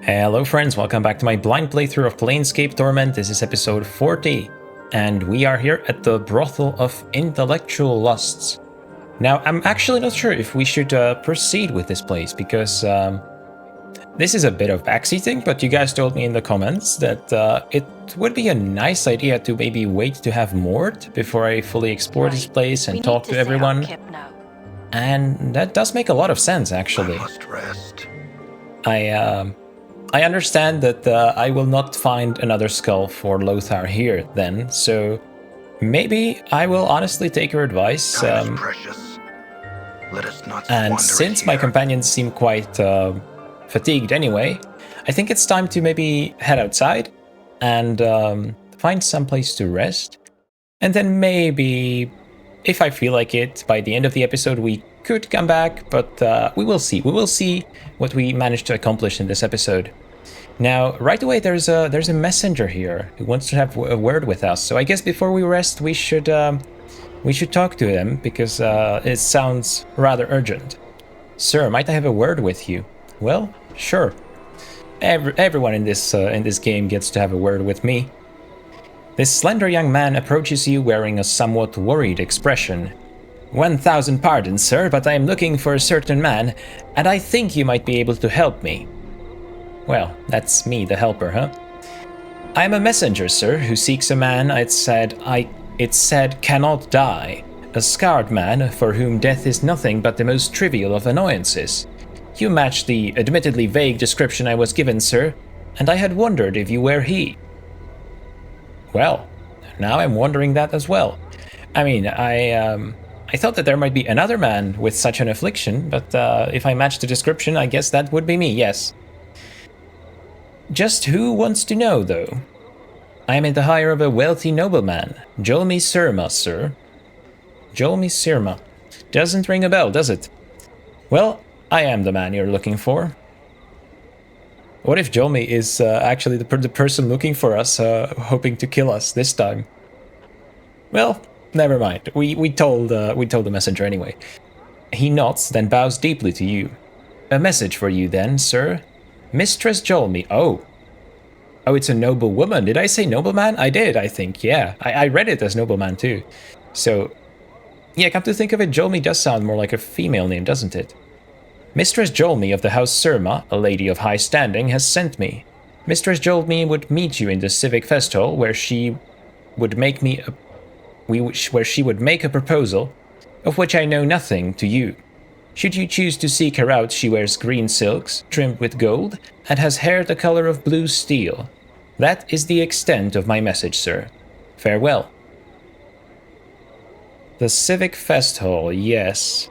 Hello friends, welcome back to my blind playthrough of Planescape Torment. This is episode 40, and we are here at the Brothel of Intellectual Lusts. Now, I'm actually not sure if we should proceed with this place, because this is a bit of backseating, but you guys told me in the comments that it would be a nice idea to maybe wait to have Mort before I fully explore this place and talk to everyone. And that does make a lot of sense, actually. I must rest. I understand that I will not find another skull for Lothar here then, so maybe I will honestly take your advice. Time is precious. Let us not and squander since it my here. companions seem quite fatigued anyway, I think it's time to maybe head outside and find some place to rest. And then maybe, if I feel like it, by the end of the episode we could come back, but we will see. We will see what we managed to accomplish in this episode. Now, right away, there's a messenger here who wants to have a word with us. So I guess before we rest, we should talk to him because it sounds rather urgent. Sir, might I have a word with you? Well, sure. Everyone in this game gets to have a word with me. This slender young man approaches you wearing a somewhat worried expression. 1,000 pardons, sir, but I am looking for a certain man, and I think you might be able to help me. Well, that's me, the helper, huh? I am a messenger, sir, who seeks a man it said cannot die. A scarred man for whom death is nothing but the most trivial of annoyances. You match the admittedly vague description I was given, sir, and I had wondered if you were he. Well, now I'm wondering that as well. I mean, I thought that there might be another man with such an affliction, but if I match the description, I guess that would be me, yes. Just who wants to know, though? I am in the hire of a wealthy nobleman, Jolmi Sirma, sir. Jolmi Sirma. Doesn't ring a bell, does it? Well, I am the man you're looking for. What if Jolmi is actually the person looking for us, hoping to kill us this time? Well, never mind. We told the messenger anyway. He nods, then bows deeply to you. A message for you then, sir. Mistress Jolmi. Oh, it's a noble woman. Did I say nobleman? I did, I think. Yeah, I read it as nobleman too. So, yeah, come to think of it, Jolmi does sound more like a female name, doesn't it? Mistress Jolmi of the House Sirma, a lady of high standing, has sent me. Mistress Jolmi would meet you in the Civic Fest Hall, where she would make a proposal, of which I know nothing to you. Should you choose to seek her out, she wears green silks, trimmed with gold, and has hair the color of blue steel. That is the extent of my message, sir. Farewell. The Civic Fest Hall, yes.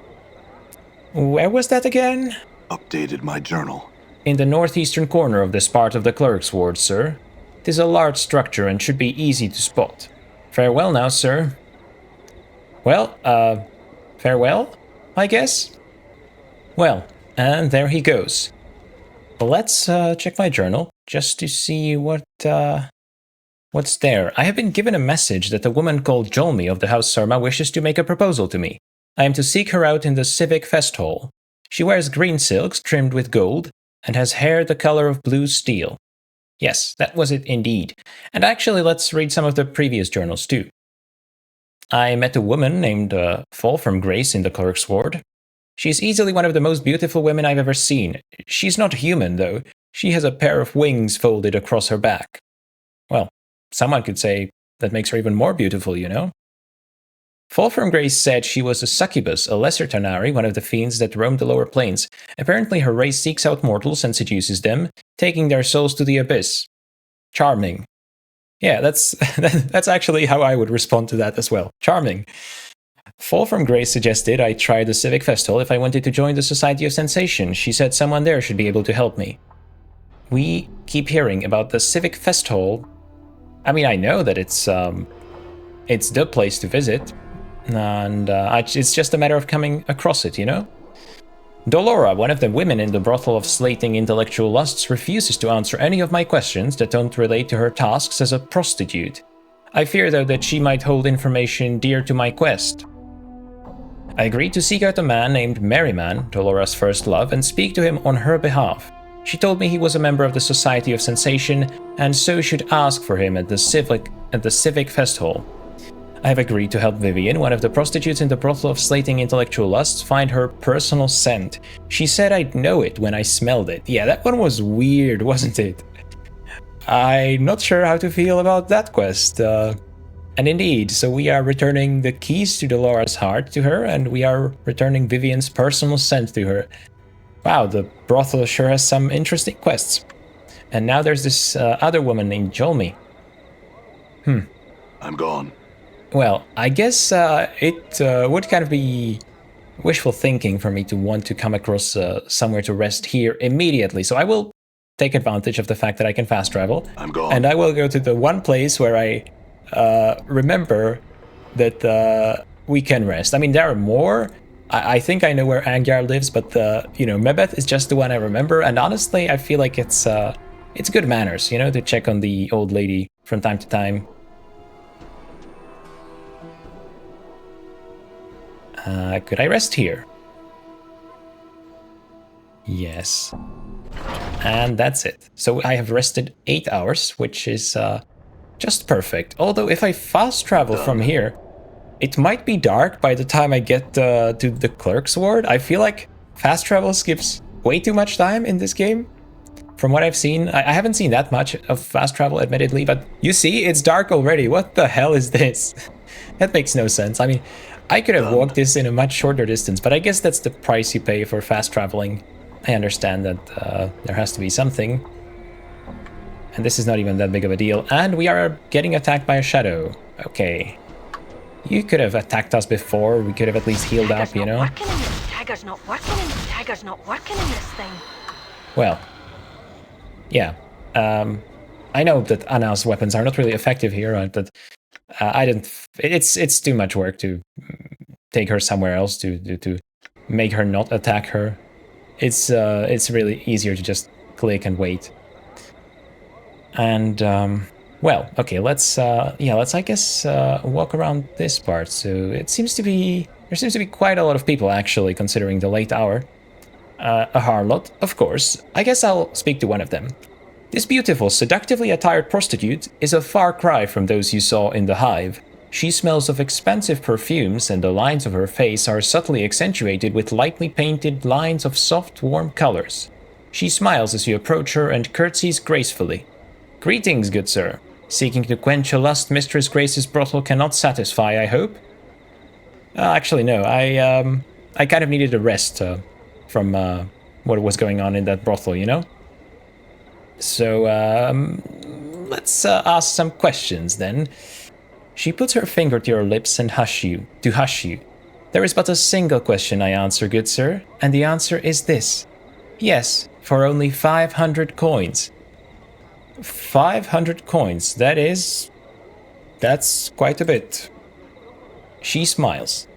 Where was that again? Updated my journal. In the northeastern corner of this part of the Clerk's Ward, sir. 'Tis a large structure and should be easy to spot. Farewell now, sir. Well, farewell, I guess? Well, and there he goes. Let's check my journal, just to see what's there. I have been given a message that a woman called Jolmi of the House Sirma wishes to make a proposal to me. I am to seek her out in the Civic Fest Hall. She wears green silks trimmed with gold, and has hair the color of blue steel. Yes, that was it indeed. And actually, let's read some of the previous journals too. I met a woman named Fulfram Grace in the Clerk's Ward. She's easily one of the most beautiful women I've ever seen. She's not human, though. She has a pair of wings folded across her back. Well, someone could say that makes her even more beautiful, you know? Fulfram Grace said she was a succubus, a lesser Tanari, one of the fiends that roam the lower planes. Apparently her race seeks out mortals and seduces them, taking their souls to the abyss. Charming. Yeah, that's actually how I would respond to that as well. Charming. Fulfram Grace suggested I try the Civic Festival if I wanted to join the Society of Sensation. She said someone there should be able to help me. We keep hearing about the Civic Fest Hall. I mean, I know that it's the place to visit, and it's just a matter of coming across it, you know? Dolora, one of the women in the brothel of slating intellectual lusts, refuses to answer any of my questions that don't relate to her tasks as a prostitute. I fear, though, that she might hold information dear to my quest. I agreed to seek out a man named Merryman, Dolora's first love, and speak to him on her behalf. She told me he was a member of the Society of Sensation, and so should ask for him at the Civic Fest Hall. I have agreed to help Vivian, one of the prostitutes in the brothel of slating intellectual lusts, find her personal scent. She said I'd know it when I smelled it. Yeah, that one was weird, wasn't it? I'm not sure how to feel about that quest. And indeed, so we are returning the keys to Dolores' heart to her, and we are returning Vivian's personal scent to her. Wow, the brothel sure has some interesting quests. And now there's this other woman named Jolmi. I'm gone. Well, I guess it would kind of be wishful thinking for me to want to come across somewhere to rest here immediately. So I will take advantage of the fact that I can fast travel. I'm gone. And I will go to the one place where I remember that we can rest. I mean, there are more. I think I know where Angyar lives, but Mebeth is just the one I remember. And honestly, I feel like it's good manners, to check on the old lady from time to time. Could I rest here? Yes. And that's it. So I have rested 8 hours, which is just perfect. Although if I fast travel from here, it might be dark by the time I get to the Clerk's Ward. I feel like fast travel skips way too much time in this game. From what I've seen, I haven't seen that much of fast travel, admittedly, but you see, it's dark already. What the hell is this? That makes no sense. I mean, I could have walked this in a much shorter distance, but I guess that's the price you pay for fast traveling. I understand that there has to be something. And this is not even that big of a deal. And we are getting attacked by a shadow. Okay. You could have attacked us before. We could have at least healed up, Tiger's not working in this thing. Well, yeah. I know that Anna's weapons are not really effective here, but I didn't. It's too much work to take her somewhere else to make her not attack her. It's really easier to just click and wait. And well, okay, let's I guess walk around this part. So there seems to be quite a lot of people actually, considering the late hour. A harlot, of course. I guess I'll speak to one of them. This beautiful, seductively attired prostitute is a far cry from those you saw in the hive. She smells of expensive perfumes, and the lines of her face are subtly accentuated with lightly painted lines of soft, warm colors. She smiles as you approach her and curtsies gracefully. Greetings, good sir. Seeking to quench a lust Mistress Grace's brothel cannot satisfy, I hope? Actually, no. I kind of needed a rest from what was going on in that brothel, So, let's ask some questions then. She puts her finger to your lips and hush you. There is but a single question I answer, good sir, and the answer is this. Yes, for only 500 coins. 500 coins, that's quite a bit. She smiles.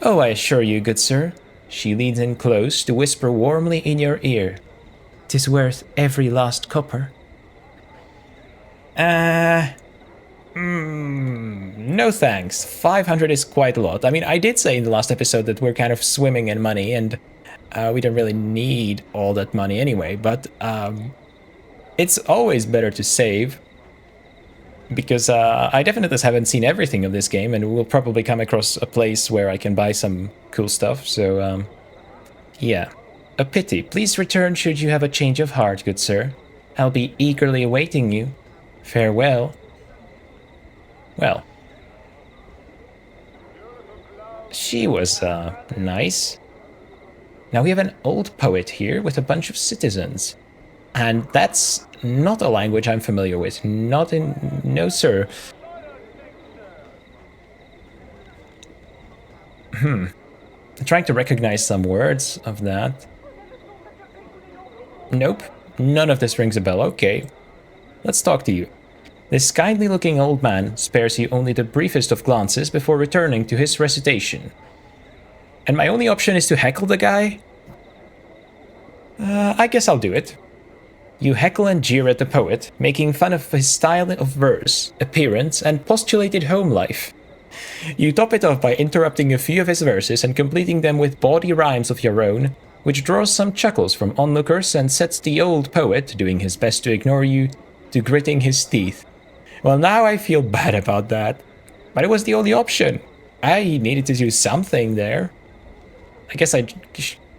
Oh, I assure you, good sir. She leans in close to whisper warmly in your ear. 'Tis worth every last copper. No thanks. 500 is quite a lot. I mean, I did say in the last episode that we're kind of swimming in money, and we don't really need all that money anyway, but it's always better to save, because I definitely haven't seen everything of this game, and we'll probably come across a place where I can buy some cool stuff, so yeah. A pity. Please return should you have a change of heart, good sir. I'll be eagerly awaiting you. Farewell. Well. She was, nice. Now we have an old poet here with a bunch of citizens. And that's not a language I'm familiar with. No, sir. I'm trying to recognize some words of that. Nope, none of this rings a bell. Okay, let's talk to you. This kindly-looking old man spares you only the briefest of glances before returning to his recitation. And my only option is to heckle the guy? I guess I'll do it. You heckle and jeer at the poet, making fun of his style of verse, appearance, and postulated home life. You top it off by interrupting a few of his verses and completing them with bawdy rhymes of your own, which draws some chuckles from onlookers and sets the old poet, doing his best to ignore you, to gritting his teeth. Well, now I feel bad about that, but it was the only option. I needed to do something there. I guess I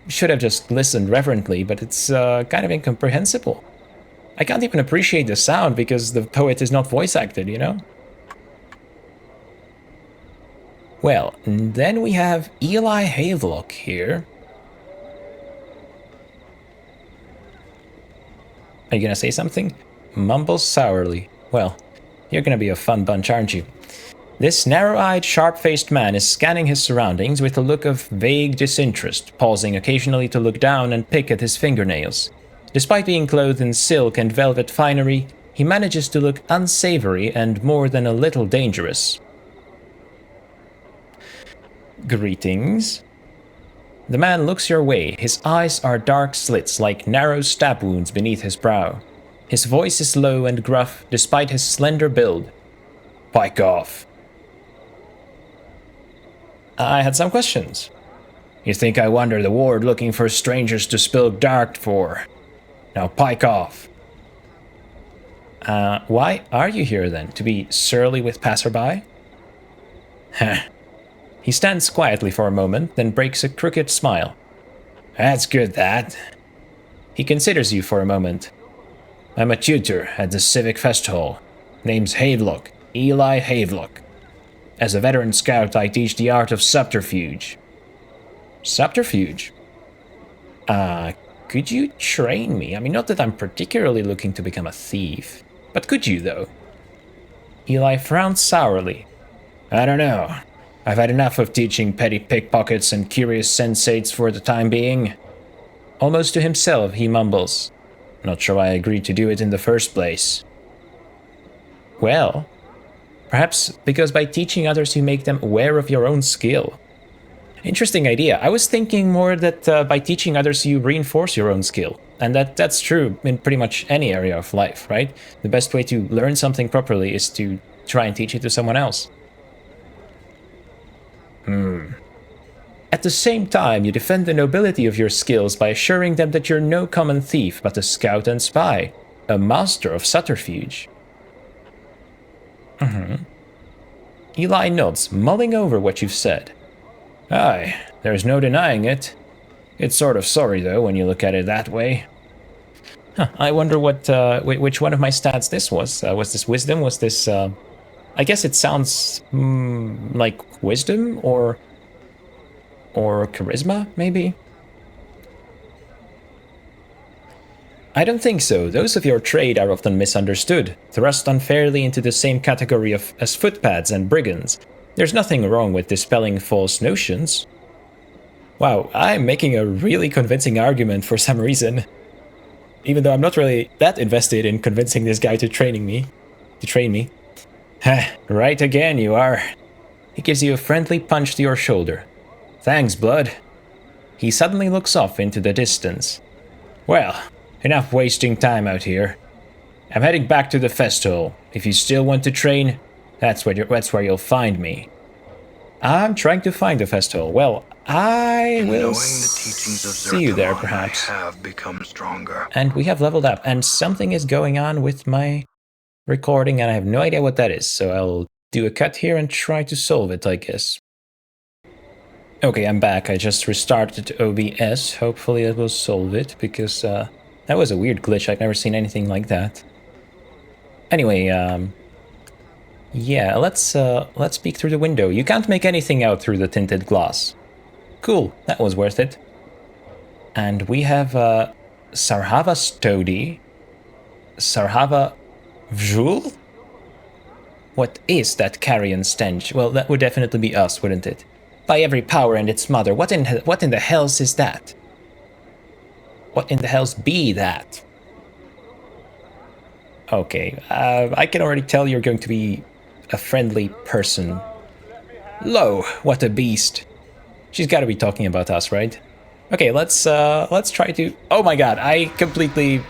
should have just listened reverently, but it's kind of incomprehensible. I can't even appreciate the sound because the poet is not voice acted, you know? Well, and then we have Eli Havelock here. Are you gonna say something? Mumbles sourly. Well, you're gonna be a fun bunch, aren't you? This narrow-eyed, sharp-faced man is scanning his surroundings with a look of vague disinterest, pausing occasionally to look down and pick at his fingernails. Despite being clothed in silk and velvet finery, he manages to look unsavory and more than a little dangerous. Greetings. The man looks your way. His eyes are dark slits like narrow stab wounds beneath his brow. His voice is low and gruff, despite his slender build. Pike off. I had some questions. You think I wander the ward looking for strangers to spill dark for? Now pike off. Why are you here then? To be surly with passerby? Heh. He stands quietly for a moment, then breaks a crooked smile. That's good, that. He considers you for a moment. I'm a tutor at the Civic Fest Hall. Name's Havelock, Eli Havelock. As a veteran scout, I teach the art of subterfuge. Subterfuge? Could you train me? I mean, not that I'm particularly looking to become a thief. But could you, though? Eli frowned sourly. I don't know. I've had enough of teaching petty pickpockets and curious sensates for the time being. Almost to himself, he mumbles. Not sure I agreed to do it in the first place. Well, perhaps because by teaching others you make them aware of your own skill. Interesting idea. I was thinking more that by teaching others you reinforce your own skill. And that's true in pretty much any area of life, right? The best way to learn something properly is to try and teach it to someone else. At the same time, you defend the nobility of your skills by assuring them that you're no common thief, but a scout and spy, a master of subterfuge. Eli nods, mulling over what you've said. Aye, there's no denying it. It's sort of sorry, though, when you look at it that way. I wonder what, which one of my stats this was. Was this wisdom? Was this, I guess it sounds like wisdom or charisma, maybe? I don't think so. Those of your trade are often misunderstood, thrust unfairly into the same category as footpads and brigands. There's nothing wrong with dispelling false notions. Wow, I'm making a really convincing argument for some reason. Even though I'm not really that invested in convincing this guy to train me. Right again, you are. He gives you a friendly punch to your shoulder. Thanks, Blood. He suddenly looks off into the distance. Well, enough wasting time out here. I'm heading back to the festival. If you still want to train, that's where you'll find me. I'm trying to find the festival. Well, I will see you there, perhaps. I have become stronger. And we have leveled up, and something is going on with my recording, and I have no idea what that is, so I'll do a cut here and try to solve it, I guess. Okay, I'm back. I just restarted OBS. Hopefully it will solve it, because that was a weird glitch. I've never seen anything like that. Anyway, yeah, let's peek through the window. You can't make anything out through the tinted glass. Cool, that was worth it. And we have Sarhava Stody, Sarhava Vjhul? What is that carrion stench? Well, that would definitely be us, wouldn't it? By every power and its mother, what in the hells is that? What in the hells be that? Okay, I can already tell you're going to be a friendly person. Lo, what a beast. She's got to be talking about us, right? Okay, let's try to... Oh my god, I completely...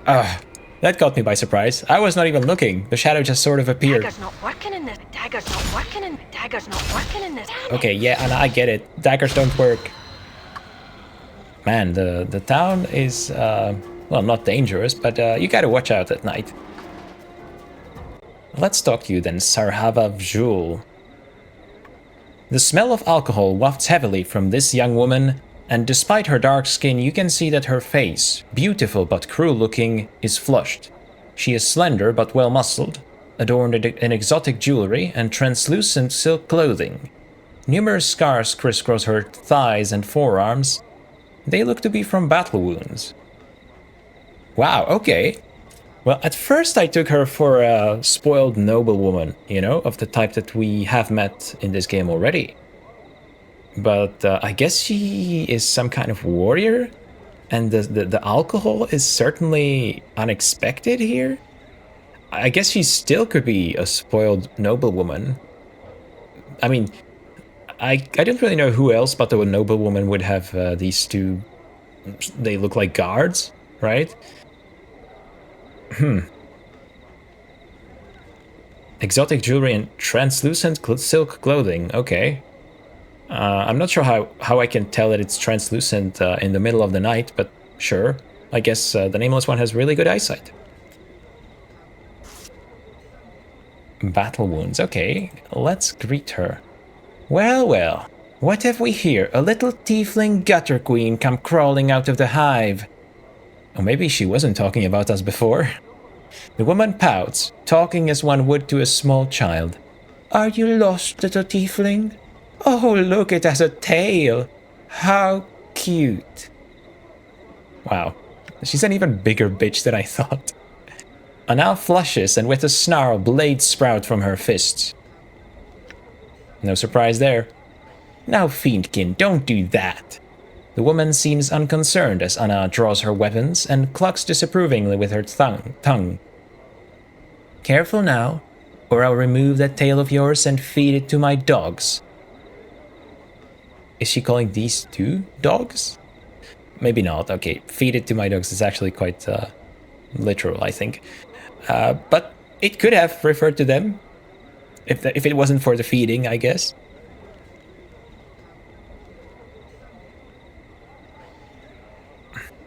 that caught me by surprise. I was not even looking. The shadow just sort of appeared. Dagger's not working in this. Dagger's not working in this. Okay, yeah, and I get it. Daggers don't work. Man, the town is, well, not dangerous, but you gotta watch out at night. Let's talk to you then, Sarhava Vjhul. The smell of alcohol wafts heavily from this young woman, and despite her dark skin, you can see that her face, beautiful but cruel looking, is flushed. She is slender but well muscled, adorned in exotic jewelry and translucent silk clothing. Numerous scars crisscross her thighs and forearms. They look to be from battle wounds. Wow, okay. Well, at first I took her for a spoiled noblewoman, you know, of the type that we have met in this game already. But I guess she is some kind of warrior, and the alcohol is certainly unexpected here. I guess she still could be a spoiled noblewoman. I mean, I don't really know who else but the noblewoman would have these two. They look like guards, right? Exotic jewelry and translucent silk clothing. Okay. I'm not sure how I can tell that it's translucent in the middle of the night, but sure. I guess the Nameless One has really good eyesight. Battle wounds. Okay, let's greet her. Well, well, what have we here? A little tiefling gutter queen come crawling out of the hive. Or maybe she wasn't talking about us before. The woman pouts, talking as one would to a small child. Are you lost, little tiefling? Oh, look, it has a tail. How cute. Wow, she's an even bigger bitch than I thought. Anna flushes, and with a snarl, blades sprout from her fists. No surprise there. Now, Fiendkin, don't do that. The woman seems unconcerned as Anna draws her weapons and clucks disapprovingly with her tongue. Careful now, or I'll remove that tail of yours and feed it to my dogs. Is she calling these two dogs? Maybe not. Okay, feed it to my dogs is actually quite literal, I think. But it could have referred to them. If it wasn't for the feeding, I guess.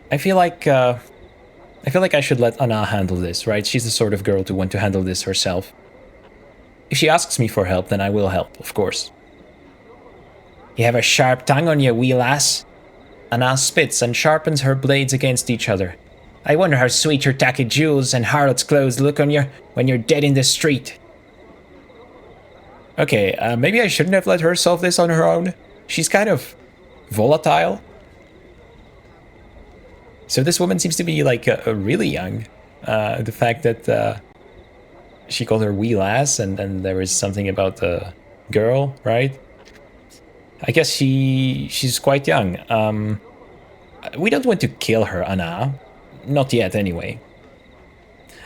I feel like I should let Anna handle this, right? She's the sort of girl to want to handle this herself. If she asks me for help, then I will help, of course. You have a sharp tongue on you, wee lass. Anna spits and sharpens her blades against each other. I wonder how sweet your tacky jewels and harlot's clothes look on you when you're dead in the street. Okay, maybe I shouldn't have let her solve this on her own. She's kind of volatile. So this woman seems to be like really young. The fact that she called her wee lass and there is something about the girl, right? I guess she's quite young. We don't want to kill her, Anna. Not yet, anyway.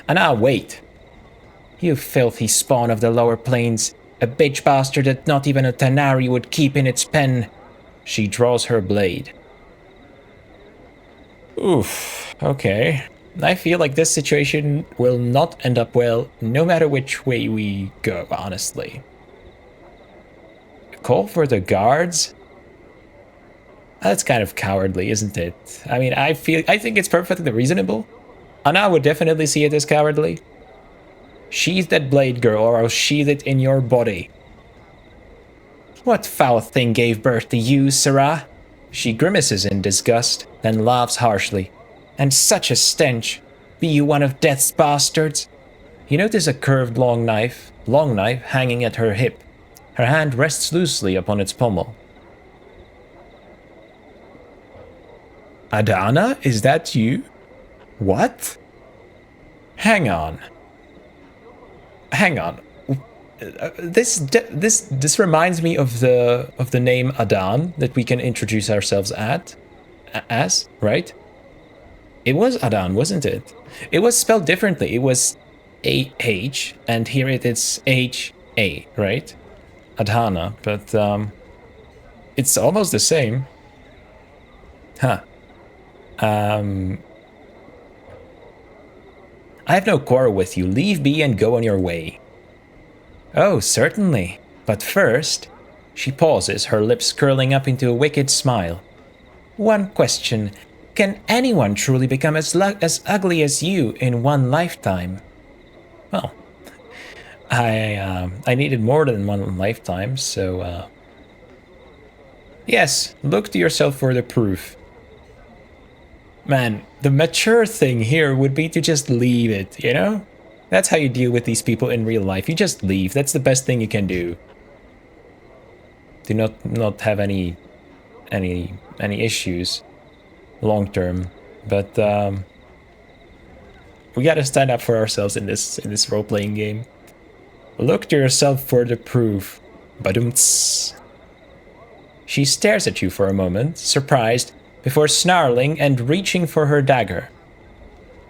Anna, wait. You filthy spawn of the lower plains. A bitch bastard that not even a Tanari would keep in its pen. She draws her blade. Oof, okay. I feel like this situation will not end up well, no matter which way we go, honestly. Call for the guards? That's kind of cowardly, isn't it? I mean, I think it's perfectly reasonable. Anna would definitely see it as cowardly. Sheath that blade, girl, or I'll sheath it in your body. What foul thing gave birth to you, Sarah? She grimaces in disgust, then laughs harshly. And such a stench! Be you one of death's bastards? You notice a curved long knife hanging at her hip. Her hand rests loosely upon its pommel. Adana, is that you? What? Hang on. This reminds me of the name Adan that we can introduce ourselves as, right? It was Adan, wasn't it? It was spelled differently. It was A-H, and here it is H-A, right? Adhana, but it's almost the same. Huh. I have no quarrel with you. Leave be and go on your way. Oh, certainly. But first... She pauses, her lips curling up into a wicked smile. One question. Can anyone truly become as ugly as you in one lifetime? Well, I needed more than one lifetime, so yes, look to yourself for the proof. Man, the mature thing here would be to just leave it, you know? That's how you deal with these people in real life. You just leave. That's the best thing you can do. Do not have any issues long term, but we gotta stand up for ourselves in this role-playing game. Look to yourself for the proof. Badumts. She stares at you for a moment, surprised, before snarling and reaching for her dagger.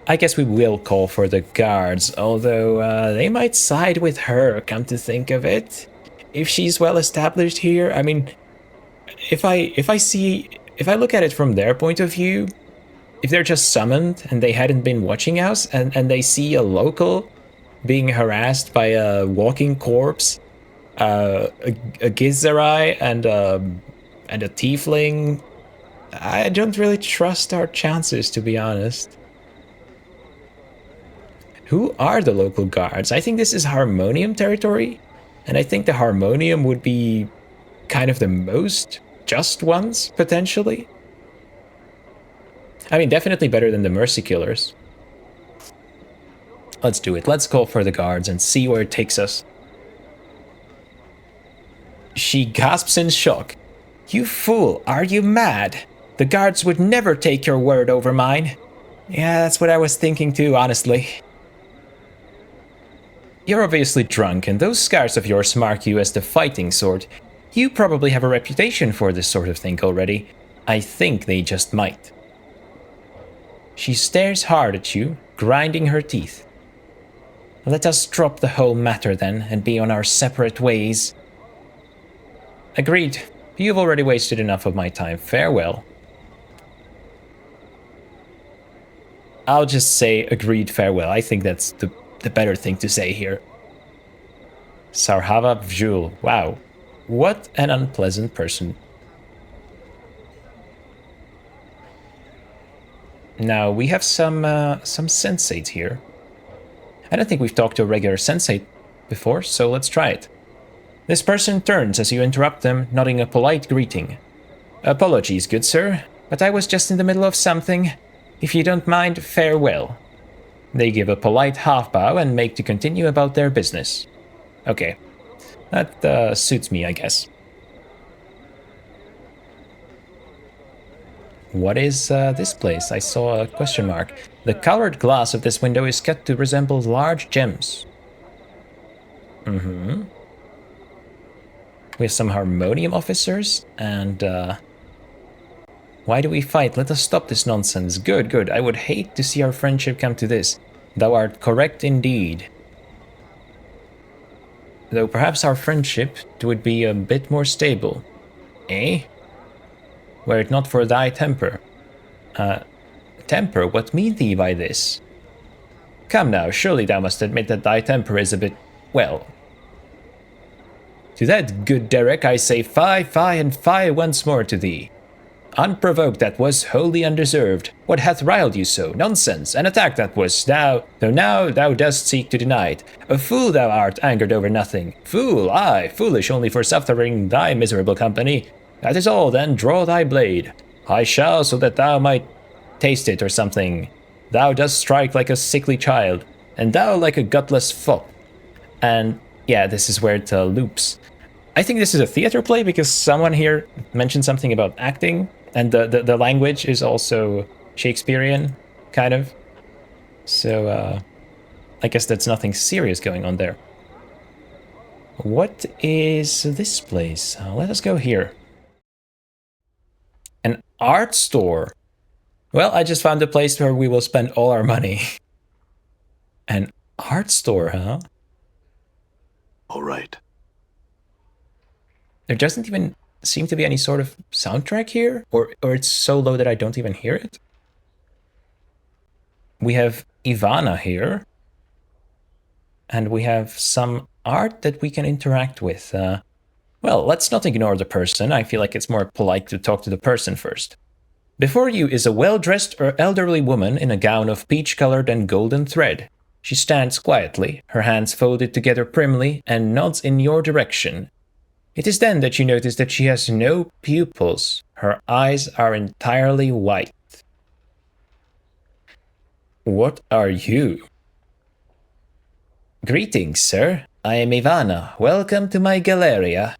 I guess we will call for the guards, although they might side with her, come to think of it. If she's well established here, I mean, if I look at it from their point of view, if they're just summoned and they hadn't been watching us and they see a local being harassed by a walking corpse, a Gizzerai and a tiefling, I don't really trust our chances, to be honest. Who are the local guards? I think this is Harmonium territory, and I think the Harmonium would be kind of the most just ones, potentially. I mean, definitely better than the Mercy Killers. Let's do it. Let's call for the guards and see where it takes us. She gasps in shock. You fool, are you mad? The guards would never take your word over mine. Yeah, that's what I was thinking too, honestly. You're obviously drunk, and those scars of yours mark you as the fighting sort. You probably have a reputation for this sort of thing already. I think they just might. She stares hard at you, grinding her teeth. Let us drop the whole matter then, and be on our separate ways. Agreed. You've already wasted enough of my time. Farewell. I'll just say agreed, farewell. I think that's the better thing to say here. Sarhava Vjhul. Wow. What an unpleasant person. Now, we have some sensates here. I don't think we've talked to a regular sensate before, so let's try it. This person turns as you interrupt them, nodding a polite greeting. Apologies, good sir, but I was just in the middle of something. If you don't mind, farewell. They give a polite half bow and make to continue about their business. Okay, that suits me, I guess. What is this place? I saw a question mark. The colored glass of this window is cut to resemble large gems. We have some Harmonium officers, and why do we fight? Let us stop this nonsense. Good, good. I would hate to see our friendship come to this. Thou art correct indeed. Though perhaps our friendship would be a bit more stable. Eh? Were it not for thy temper. Temper? What mean thee by this? Come now, surely thou must admit that thy temper is a bit, well... To that good Derek I say fie, fie, and fie once more to thee. Unprovoked that was, wholly undeserved. What hath riled you so? Nonsense, an attack that was, though now thou dost seek to deny it. A fool thou art, angered over nothing. Fool, aye, foolish only for suffering thy miserable company. That is all, then draw thy blade. I shall, so that thou might taste it or something. Thou dost strike like a sickly child, and thou like a gutless fop. And yeah, this is where it loops. I think this is a theater play because someone here mentioned something about acting, and the language is also Shakespearean, kind of. So I guess that's nothing serious going on there. What is this place? Let us go here. An art store. Well, I just found a place where we will spend all our money. An art store, huh? All right. There doesn't even seem to be any sort of soundtrack here, or it's so low that I don't even hear it. We have Yvana here, and we have some art that we can interact with. Well, let's not ignore the person. I feel like it's more polite to talk to the person first. Before you is a well-dressed or elderly woman in a gown of peach-colored and golden thread. She stands quietly, her hands folded together primly, and nods in your direction. It is then that you notice that she has no pupils. Her eyes are entirely white. What are you? Greetings, sir. I am Yvana. Welcome to my Galleria.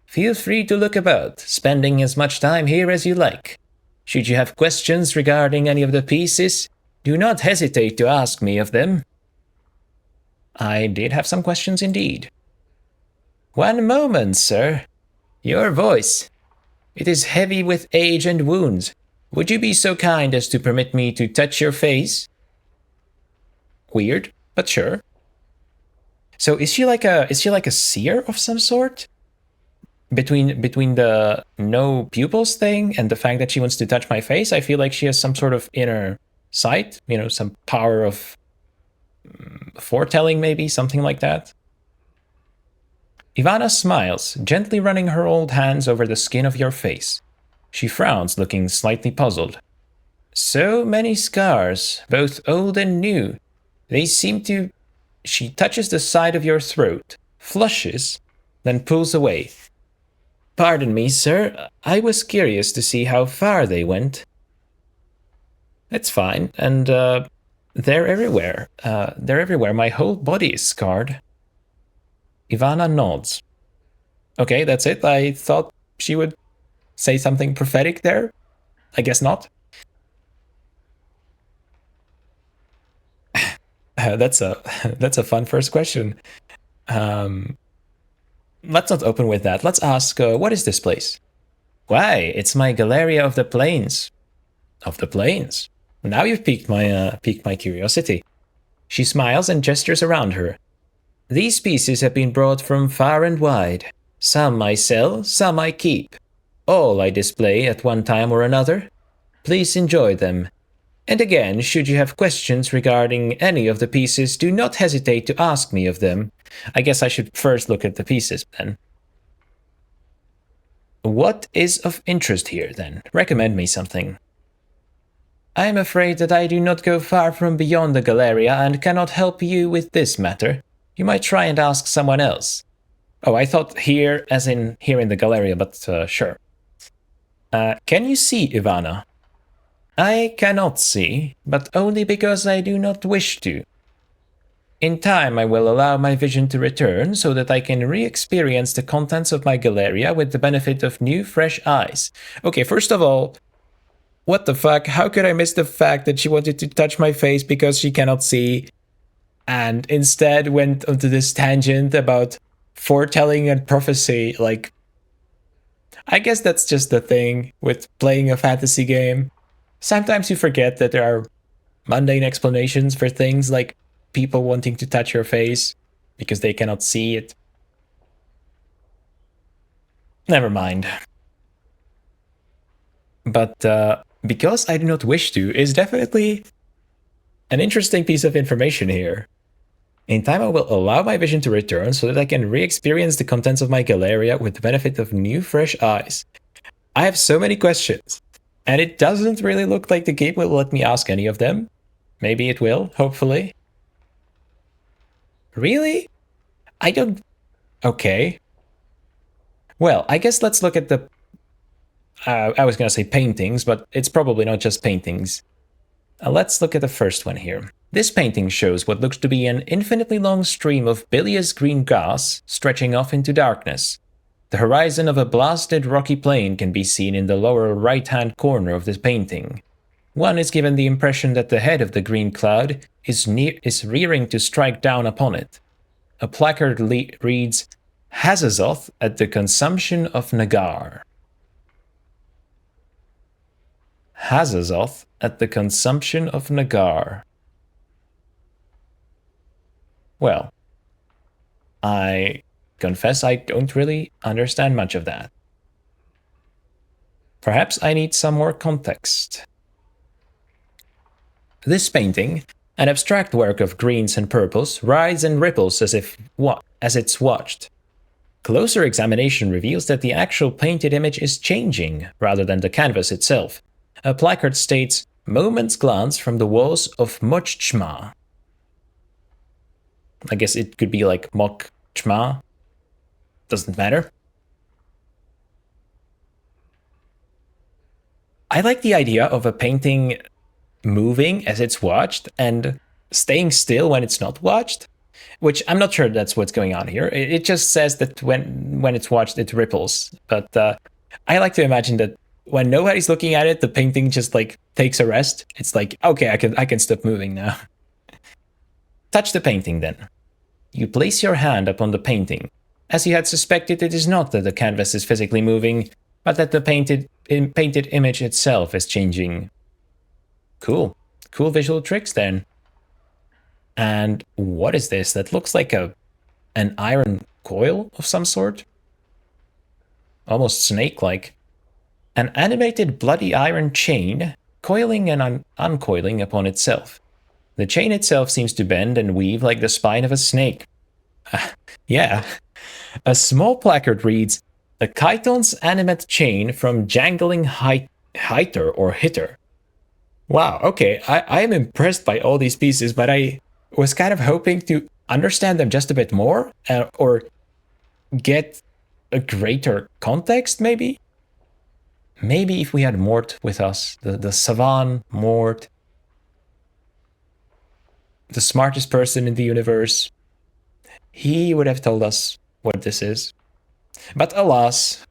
Feel free to look about, spending as much time here as you like. Should you have questions regarding any of the pieces, do not hesitate to ask me of them. I did have some questions indeed. One moment, sir. Your voice. It is heavy with age and wounds. Would you be so kind as to permit me to touch your face? Weird, but sure. So is she like a seer of some sort? Between the no pupils thing and the fact that she wants to touch my face, I feel like she has some sort of inner sight, some power of foretelling, maybe, something like that. Yvana smiles, gently running her old hands over the skin of your face. She frowns, looking slightly puzzled. So many scars, both old and new. They seem to... She touches the side of your throat, flushes, then pulls away. Pardon me, sir. I was curious to see how far they went. It's fine, and they're everywhere. They're everywhere. My whole body is scarred. Yvana nods. Okay, that's it. I thought she would say something prophetic there. I guess not. That's a fun first question. Let's not open with that. Let's ask, what is this place? Why, it's my Galleria of the Plains. Of the Plains? Now you've piqued my curiosity. She smiles and gestures around her. These pieces have been brought from far and wide. Some I sell, some I keep. All I display at one time or another. Please enjoy them. And again, should you have questions regarding any of the pieces, do not hesitate to ask me of them. I guess I should first look at the pieces, then. What is of interest here, then? Recommend me something. I am afraid that I do not go far from beyond the Galleria and cannot help you with this matter. You might try and ask someone else. Oh, I thought here, as in here in the Galleria, but sure. Can you see Yvana? I cannot see, but only because I do not wish to. In time, I will allow my vision to return so that I can re-experience the contents of my Galleria with the benefit of new, fresh eyes. Okay, first of all, what the fuck? How could I miss the fact that she wanted to touch my face because she cannot see, and instead went onto this tangent about foretelling and prophecy? Like, I guess that's just the thing with playing a fantasy game. Sometimes you forget that there are mundane explanations for things like people wanting to touch your face because they cannot see it. Never mind. But because I do not wish to is definitely an interesting piece of information here. In time, I will allow my vision to return so that I can re-experience the contents of my Galleria with the benefit of new, fresh eyes. I have so many questions. And it doesn't really look like the game will let me ask any of them. Maybe it will, hopefully. Really? I don't... Okay. Well, I guess let's look at the... I was gonna say paintings, but it's probably not just paintings. Let's look at the first one here. This painting shows what looks to be an infinitely long stream of bilious green grass stretching off into darkness. The horizon of a blasted rocky plain can be seen in the lower right-hand corner of this painting. One is given the impression that the head of the green cloud is rearing to strike down upon it. A placard reads, Hazazoth at the consumption of Nagar. Hazazoth at the consumption of Nagar. Well, I confess I don't really understand much of that. Perhaps I need some more context. This painting, an abstract work of greens and purples, rides and ripples as it's watched. Closer examination reveals that the actual painted image is changing rather than the canvas itself. A placard states, "Moment's glance from the walls of Mochchma." I guess it could be like Mochchma. Doesn't matter. I like the idea of a painting moving as it's watched and staying still when it's not watched, which I'm not sure that's what's going on here. It just says that when it's watched, it ripples. But I like to imagine that when nobody's looking at it, the painting just like takes a rest. It's like, okay, I can stop moving now. Touch the painting then. You place your hand upon the painting. As you had suspected, it is not that the canvas is physically moving, but that the painted image itself is changing. Cool. Cool visual tricks then. And what is this? That looks like an iron coil of some sort? Almost snake-like. An animated bloody iron chain, coiling and uncoiling upon itself. The chain itself seems to bend and weave like the spine of a snake. Yeah. A small placard reads, "A chiton's animate chain from jangling hiter or hitter." Wow, okay, I am impressed by all these pieces, but I was kind of hoping to understand them just a bit more, or get a greater context, maybe? Maybe if we had Mort with us, the Savan Mort, the smartest person in the universe, he would have told us what this is. But alas,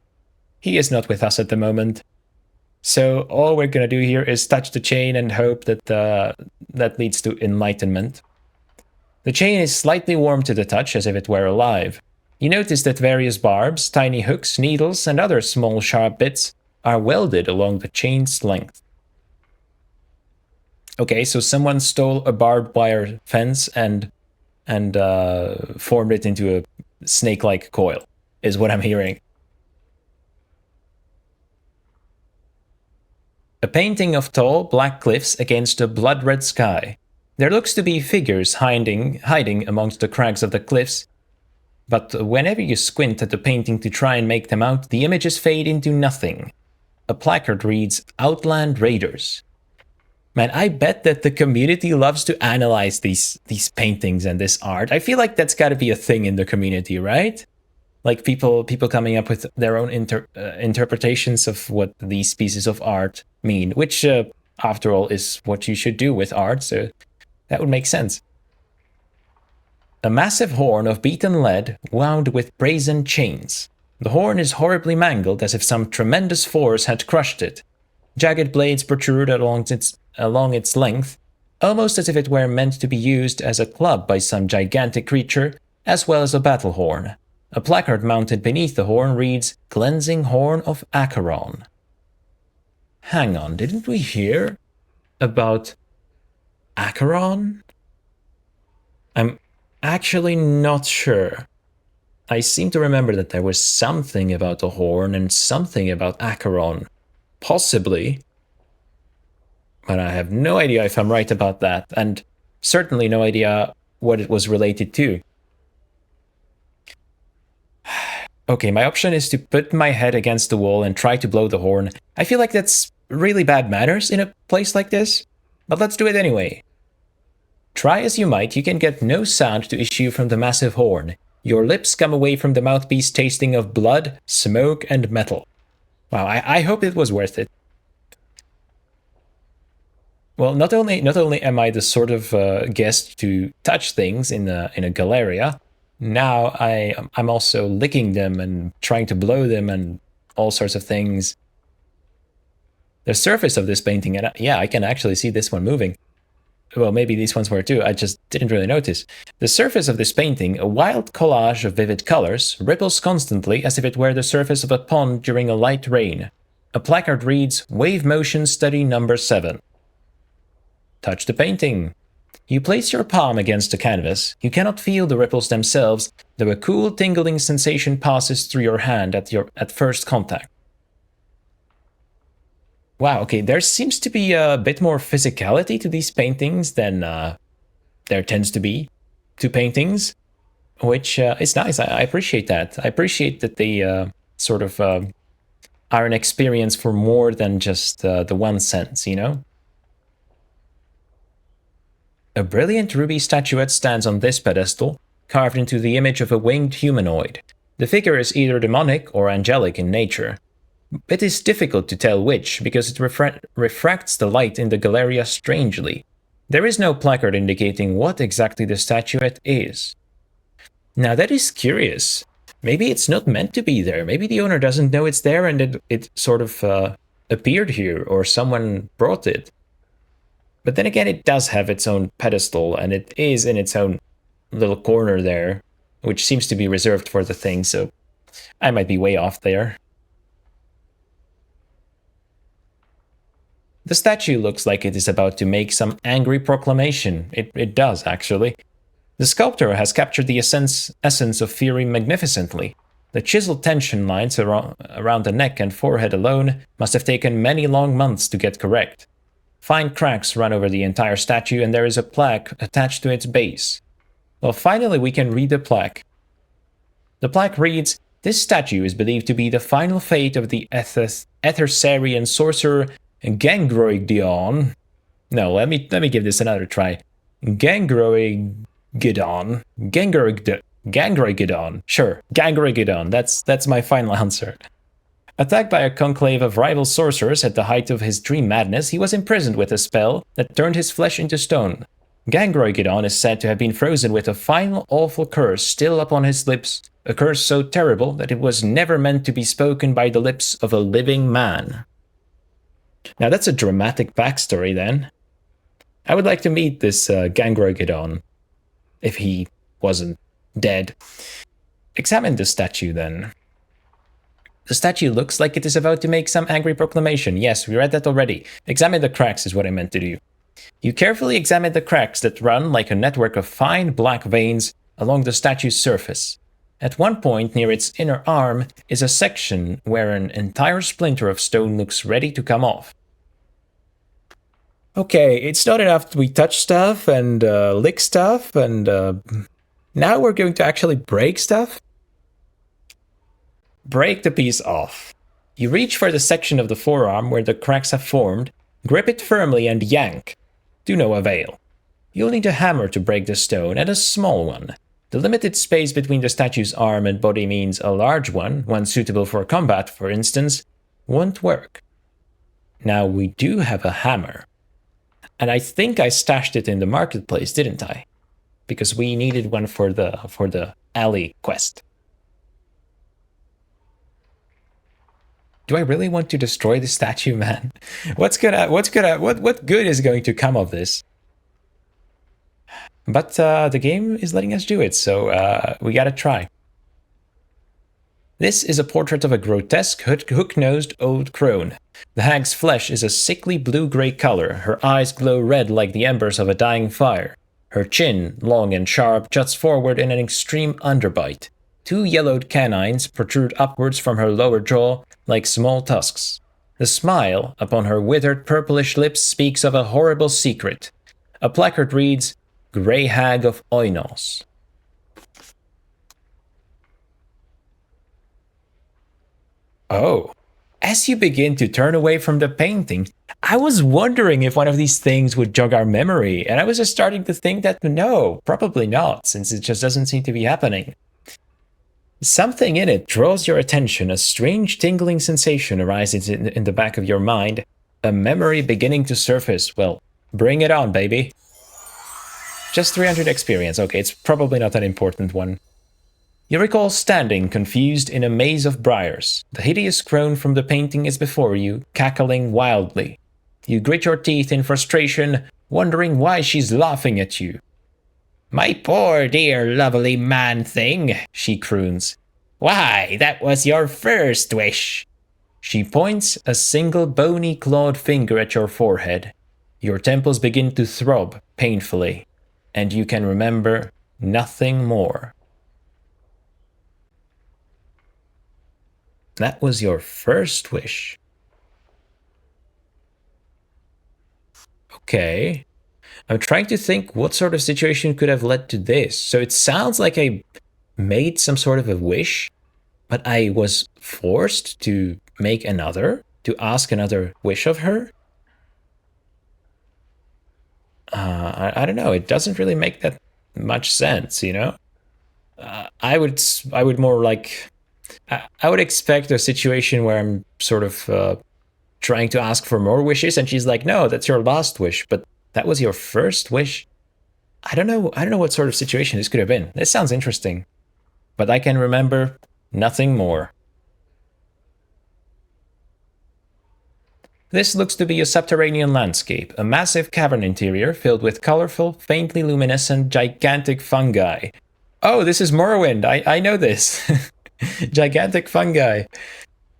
he is not with us at the moment. So all we're gonna do here is touch the chain and hope that that leads to enlightenment. The chain is slightly warm to the touch, as if it were alive. You notice that various barbs, tiny hooks, needles, and other small sharp bits are welded along the chain's length. Okay, so someone stole a barbed wire fence and formed it into a snake-like coil, is what I'm hearing. A painting of tall, black cliffs against a blood-red sky. There looks to be figures hiding amongst the crags of the cliffs, but whenever you squint at the painting to try and make them out, the images fade into nothing. A placard reads, "Outland Raiders." Man, I bet that the community loves to analyze these paintings and this art. I feel like that's got to be a thing in the community, right? Like people coming up with their own interpretations of what these pieces of art mean, which, after all, is what you should do with art, so that would make sense. A massive horn of beaten lead wound with brazen chains. The horn is horribly mangled, as if some tremendous force had crushed it. Jagged blades protrude along its length, almost as if it were meant to be used as a club by some gigantic creature, as well as a battle horn. A placard mounted beneath the horn reads, "Cleansing Horn of Acheron." Hang on, didn't we hear about Acheron? I'm actually not sure. I seem to remember that there was something about the horn and something about Acheron. Possibly. But I have no idea if I'm right about that, and certainly no idea what it was related to. Okay, my option is to put my head against the wall and try to blow the horn. I feel like that's really bad manners in a place like this, but let's do it anyway. Try as you might, you can get no sound to issue from the massive horn. Your lips come away from the mouthpiece tasting of blood, smoke, and metal. Wow, I hope it was worth it. Well, not only am I the sort of guest to touch things in a Galleria, now I'm also licking them and trying to blow them and all sorts of things. The surface of this painting, and yeah, I can actually see this one moving. Well, maybe these ones were too, I just didn't really notice. The surface of this painting, a wild collage of vivid colors, ripples constantly as if it were the surface of a pond during a light rain. A placard reads, "Wave Motion Study Number 7. Touch the painting. You place your palm against the canvas. You cannot feel the ripples themselves, though a cool tingling sensation passes through your hand at first contact. Wow, okay, there seems to be a bit more physicality to these paintings than there tends to be to paintings, which is nice. I appreciate that. I appreciate that they sort of are an experience for more than just the one sense, you know? A brilliant ruby statuette stands on this pedestal, carved into the image of a winged humanoid. The figure is either demonic or angelic in nature. It is difficult to tell which, because it refracts the light in the Galeria strangely. There is no placard indicating what exactly the statuette is. Now that is curious. Maybe it's not meant to be there. Maybe the owner doesn't know it's there and it sort of appeared here, or someone brought it. But then again, it does have its own pedestal, and it is in its own little corner there, which seems to be reserved for the thing, so I might be way off there. The statue looks like it is about to make some angry proclamation. It does, actually. The sculptor has captured the essence of fury magnificently. The chiseled tension lines around the neck and forehead alone must have taken many long months to get correct. Fine cracks run over the entire statue, and there is a plaque attached to its base. Well, finally we can read the plaque. The plaque reads, "This statue is believed to be the final fate of the Ethersarian sorcerer Gangroigion." No, let me give this another try. Gangroigion. Sure, Gangroigion. That's my final answer. Attacked by a conclave of rival sorcerers at the height of his dream madness, he was imprisoned with a spell that turned his flesh into stone. Gangroigion is said to have been frozen with a final awful curse still upon his lips, a curse so terrible that it was never meant to be spoken by the lips of a living man. Now that's a dramatic backstory then. I would like to meet this Gangroigion, if he wasn't dead. Examine the statue then. The statue looks like it is about to make some angry proclamation. Yes, we read that already. Examine the cracks is what I meant to do. You carefully examine the cracks that run like a network of fine black veins along the statue's surface. At one point near its inner arm is a section where an entire splinter of stone looks ready to come off. Okay, it's not enough that we touch stuff and lick stuff, and now we're going to actually break stuff? Break the piece off. You reach for the section of the forearm where the cracks have formed, grip it firmly and yank. To no avail. You'll need a hammer to break the stone, and a small one. The limited space between the statue's arm and body means a large one suitable for combat, for instance, won't work. Now we do have a hammer. And I think I stashed it in the marketplace, didn't I? Because we needed one for the alley quest. Do I really want to destroy the statue, man? What good is going to come of this? But the game is letting us do it, so we gotta try. This is a portrait of a grotesque, hook-nosed old crone. The hag's flesh is a sickly blue-gray color. Her eyes glow red like the embers of a dying fire. Her chin, long and sharp, juts forward in an extreme underbite. Two yellowed canines protrude upwards from her lower jaw like small tusks. The smile upon her withered purplish lips speaks of a horrible secret. A placard reads, "Grey Hag of Oinos." Oh, as you begin to turn away from the painting, I was wondering if one of these things would jog our memory, and I was just starting to think that no, probably not, since it just doesn't seem to be happening. Something in it draws your attention, a strange tingling sensation arises in the back of your mind, a memory beginning to surface. Well, bring it on, baby. Just 300 experience, okay, it's probably not an important one. You recall standing, confused, in a maze of briars. The hideous crone from the painting is before you, cackling wildly. You grit your teeth in frustration, wondering why she's laughing at you. "My poor dear lovely man-thing," she croons. "Why, that was your first wish." She points a single bony clawed finger at your forehead. Your temples begin to throb painfully, and you can remember nothing more. That was your first wish. Okay. I'm trying to think what sort of situation could have led to this. So it sounds like I made some sort of a wish, but I was forced to make another? To ask another wish of her? I don't know. It doesn't really make that much sense, you know? I would more like... I would expect a situation where I'm sort of trying to ask for more wishes, and she's like, no, that's your last wish, but that was your first wish? I don't know what sort of situation this could have been. This sounds interesting. But I can remember nothing more. This looks to be a subterranean landscape, a massive cavern interior filled with colorful, faintly luminescent, gigantic fungi. Oh, this is Morrowind. I know this. Gigantic fungi.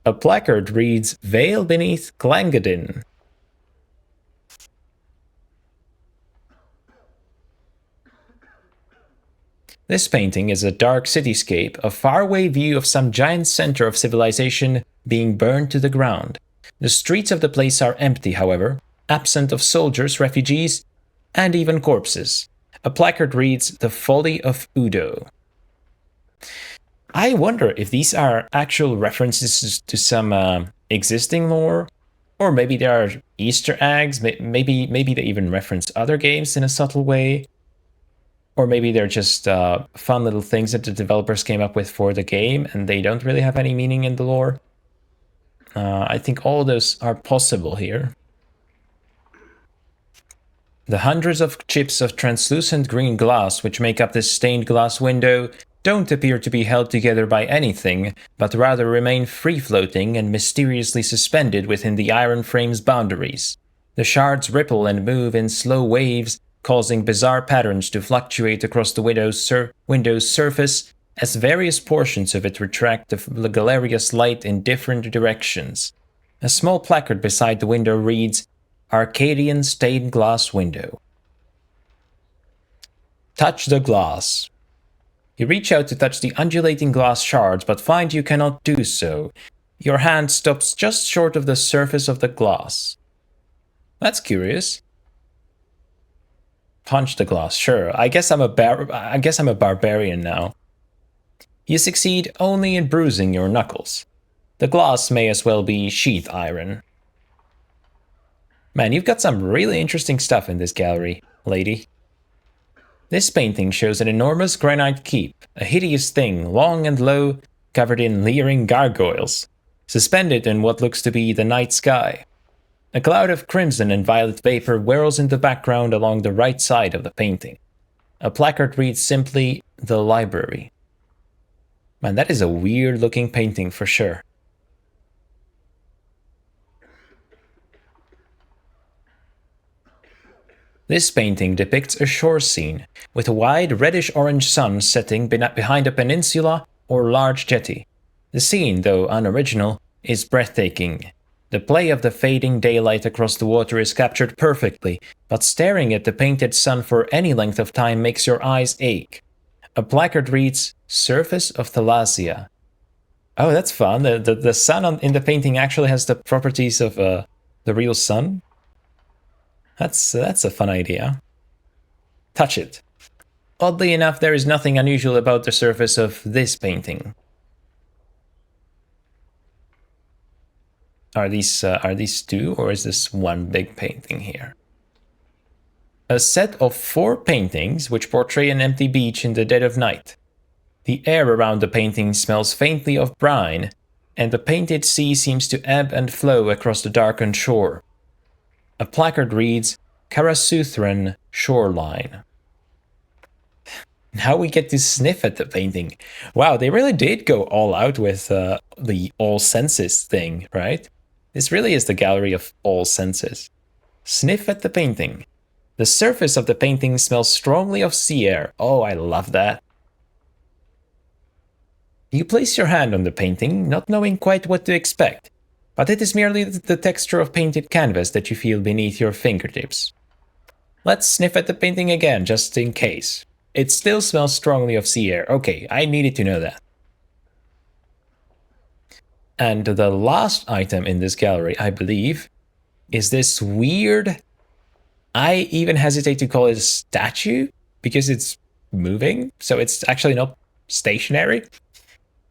A placard reads, Veil beneath Clangadin. This painting is a dark cityscape, a faraway view of some giant center of civilization being burned to the ground. The streets of the place are empty, however, absent of soldiers, refugees, and even corpses. A placard reads, The Folly of Udo. I wonder if these are actual references to some existing lore, or maybe they are Easter eggs, maybe they even reference other games in a subtle way, or maybe they're just fun little things that the developers came up with for the game, and they don't really have any meaning in the lore. I think all those are possible here. The hundreds of chips of translucent green glass which make up this stained glass window don't appear to be held together by anything, but rather remain free-floating and mysteriously suspended within the iron frame's boundaries. The shards ripple and move in slow waves, causing bizarre patterns to fluctuate across the window's surface as various portions of it retract the galerious light in different directions. A small placard beside the window reads, Arcadian stained glass window. Touch the glass. You reach out to touch the undulating glass shards, but find you cannot do so. Your hand stops just short of the surface of the glass. That's curious. Punch the glass, sure. I guess I'm a barbarian now. You succeed only in bruising your knuckles. The glass may as well be sheath iron. Man, you've got some really interesting stuff in this gallery, lady. This painting shows an enormous granite keep, a hideous thing, long and low, covered in leering gargoyles, suspended in what looks to be the night sky. A cloud of crimson and violet vapor whirls in the background along the right side of the painting. A placard reads simply, The Library. Man, that is a weird-looking painting for sure. This painting depicts a shore scene, with a wide reddish-orange sun setting behind a peninsula or large jetty. The scene, though unoriginal, is breathtaking. The play of the fading daylight across the water is captured perfectly, but staring at the painted sun for any length of time makes your eyes ache. A placard reads, Surface of Thalassia. Oh, that's fun. The sun in the painting actually has the properties of the real sun. That's a fun idea. Touch it. Oddly enough, there is nothing unusual about the surface of this painting. Are these two, or is this one big painting here? A set of 4 paintings which portray an empty beach in the dead of night. The air around the painting smells faintly of brine, and the painted sea seems to ebb and flow across the darkened shore. A placard reads, Karasuthran Shoreline. Now we get to sniff at the painting. Wow, they really did go all out with the all senses thing, right? This really is the gallery of all senses. Sniff at the painting. The surface of the painting smells strongly of sea air. Oh, I love that. You place your hand on the painting, not knowing quite what to expect, but it is merely the texture of painted canvas that you feel beneath your fingertips. Let's sniff at the painting again, just in case. It still smells strongly of sea air. Okay, I needed to know that. And the last item in this gallery, I believe, is this weird... I even hesitate to call it a statue, because it's moving, so it's actually not stationary.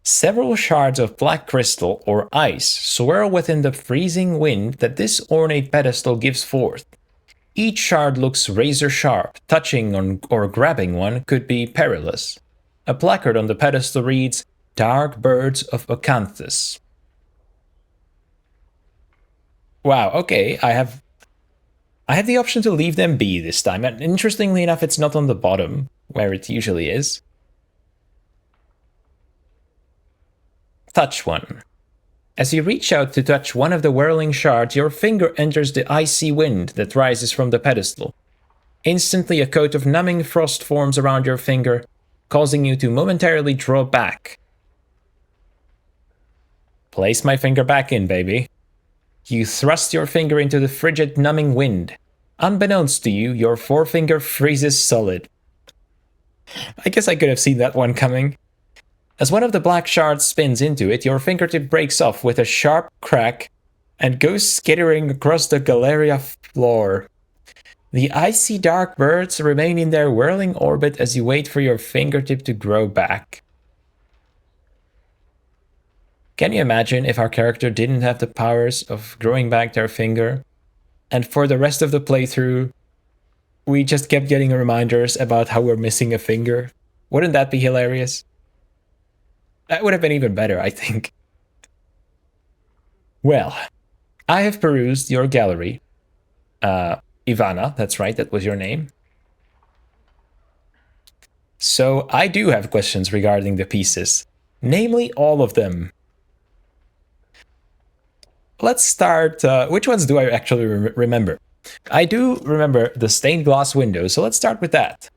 Several shards of black crystal or ice swirl within the freezing wind that this ornate pedestal gives forth. Each shard looks razor sharp. Touching on or grabbing one could be perilous. A placard on the pedestal reads, "Dark Birds of Acanthus." Wow, okay, I have the option to leave them be this time, and interestingly enough, it's not on the bottom, where it usually is. Touch one. As you reach out to touch one of the whirling shards, your finger enters the icy wind that rises from the pedestal. Instantly, a coat of numbing frost forms around your finger, causing you to momentarily draw back. Place my finger back in, baby. You thrust your finger into the frigid, numbing wind. Unbeknownst to you, your forefinger freezes solid. I guess I could have seen that one coming. As one of the black shards spins into it, your fingertip breaks off with a sharp crack and goes skittering across the Galeria floor. The icy dark birds remain in their whirling orbit as you wait for your fingertip to grow back. Can you imagine if our character didn't have the powers of growing back their finger, and for the rest of the playthrough, we just kept getting reminders about how we're missing a finger? Wouldn't that be hilarious? That would have been even better, I think. Well, I have perused your gallery. Yvana, that's right, that was your name. So I do have questions regarding the pieces, namely all of them. Let's start, which ones do I actually remember? I do remember the stained glass window, so let's start with that.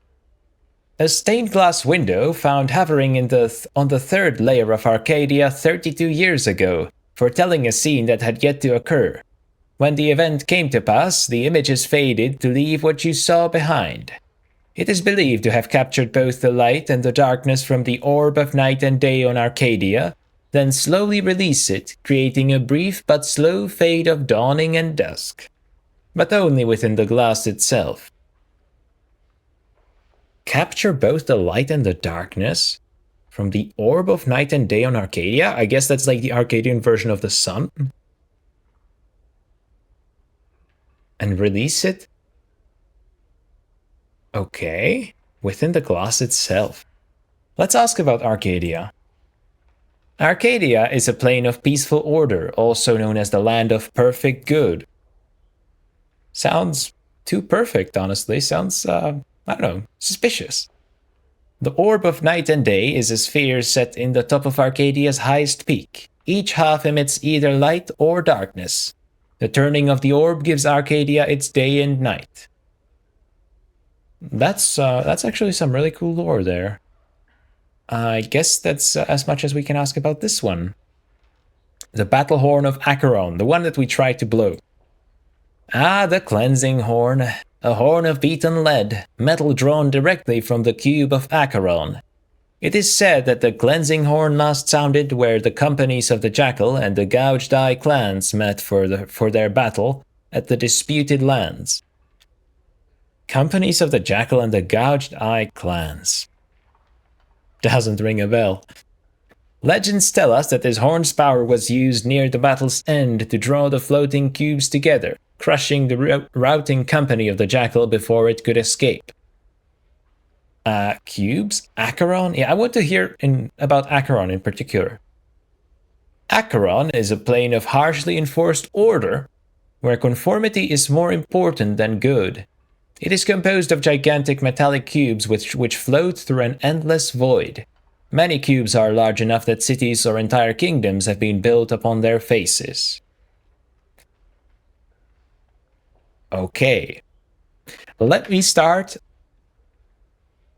A stained glass window found hovering on the third layer of Arcadia 32 years ago, foretelling a scene that had yet to occur. When the event came to pass, the images faded to leave what you saw behind. It is believed to have captured both the light and the darkness from the orb of night and day on Arcadia, then slowly release it, creating a brief but slow fade of dawning and dusk. But only within the glass itself. Capture both the light and the darkness from the orb of night and day on Arcadia? I guess that's like the Arcadian version of the sun. And release it? Okay, within the glass itself. Let's ask about Arcadia. Arcadia is a plane of peaceful order, also known as the land of perfect good. Sounds too perfect, honestly. Sounds, I don't know, suspicious. The orb of night and day is a sphere set in the top of Arcadia's highest peak. Each half emits either light or darkness. The turning of the orb gives Arcadia its day and night. That's actually some really cool lore there. I guess that's as much as we can ask about this one. The battle horn of Acheron, the one that we tried to blow. Ah, the cleansing horn. A horn of beaten lead, metal drawn directly from the cube of Acheron. It is said that the cleansing horn last sounded where the companies of the Jackal and the Gouged Eye clans met for their battle at the disputed lands. Companies of the Jackal and the Gouged Eye clans. Doesn't ring a bell. Legends tell us that this horn's power was used near the battle's end to draw the floating cubes together, crushing the routing company of the Jackal before it could escape. Cubes? Acheron? Yeah, I want to hear about Acheron in particular. Acheron is a plane of harshly enforced order, where conformity is more important than good. It is composed of gigantic metallic cubes which float through an endless void. Many cubes are large enough that cities or entire kingdoms have been built upon their faces. Okay. Let me start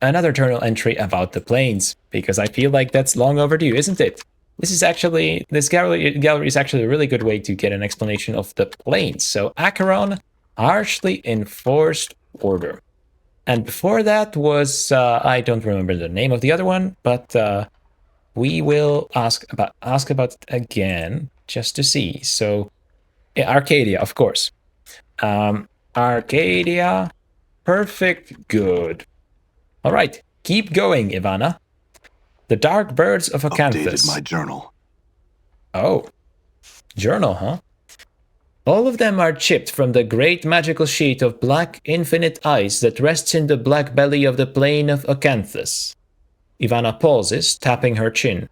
another journal entry about the planes, because I feel like that's long overdue, isn't it? This gallery is actually a really good way to get an explanation of the planes. So Acheron, harshly enforced order. And before that was, I don't remember the name of the other one, but we will ask about it again, just to see. So, yeah, Arcadia, of course. Arcadia, perfect good. All right, keep going, Yvana. The Dark Birds of Updated Acanthus. my journal. Oh. Journal, huh? All of them are chipped from the great magical sheet of black infinite ice that rests in the black belly of the plain of Acanthus. Yvana pauses, tapping her chin.